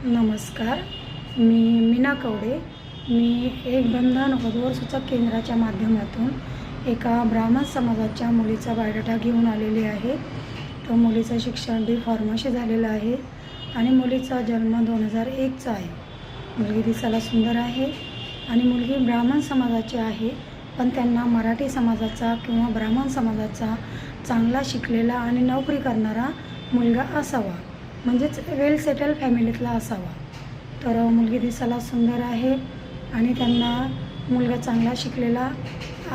नमस्कार, मी मीना कवडे. मी एक बंधन वधूवर सूचक केंद्राच्या माध्यमातून एका ब्राह्मण समाजाच्या मुलीचा बायोडाटा घेऊन आलेली आहे. तो मुलीचं शिक्षण B.Pharmacy झालेलं आहे आणि मुलीचा जन्म 2001चा आहे. मुलगी दिसायला सुंदर आहे आणि मुलगी ब्राह्मण समाजाची आहे, पण त्यांना मराठी समाजाचा किंवा ब्राह्मण समाजाचा चांगला शिकलेला आणि नोकरी करणारा मुलगा असावा, म्हणजेच वेल सेटल फॅमिलीतला असावा. तर मुलगी दिसायला सुंदर आहे आणि त्यांना मुलगा चांगला शिकलेला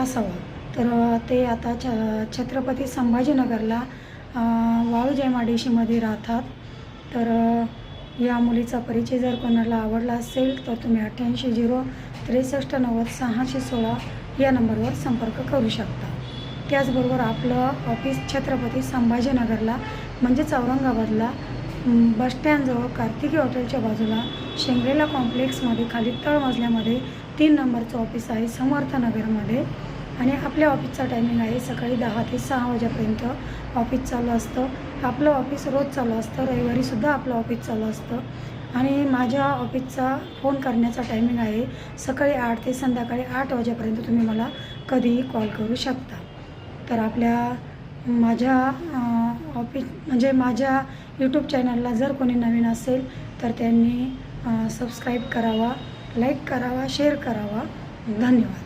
असावा. तर ते आता छत्रपती संभाजीनगरला वाळू JMRDCमध्ये राहतात. तर या मुलीचा परिचय जर कोणाला आवडला असेल तर तुम्ही 8806390616 या नंबरवर संपर्क करू शकता. त्याचबरोबर आपलं ऑफिस छत्रपती संभाजीनगरला म्हणजेच औरंगाबादला बसस्टँडजवळ कार्तिकी हॉटेलच्या बाजूला शेंग्रेला कॉम्प्लेक्समध्ये खाली तळमजल्यामध्ये 3 नंबरचं ऑफिस आहे, समर्थनगरमध्ये. आणि आपल्या ऑफिसचा टायमिंग आहे सकाळी 10 ते 6 वाजेपर्यंत ऑफिस चालू असतं. आपलं ऑफिस रोज चालू असतं, रविवारीसुद्धा आपलं ऑफिस चालू असतं. आणि माझ्या ऑफिसचा फोन करण्याचा टायमिंग आहे सकाळी 8 ते संध्याकाळी 8 वाजेपर्यंत. तुम्ही मला कधीही कॉल करू शकता. तर माझ्या ऑफिस म्हणजे माझ्या यूट्यूब चॅनलला जर कोणी नवीन असेल तर त्यांनी सबस्क्राईब करावा, लाईक करावा, शेअर करावा. धन्यवाद.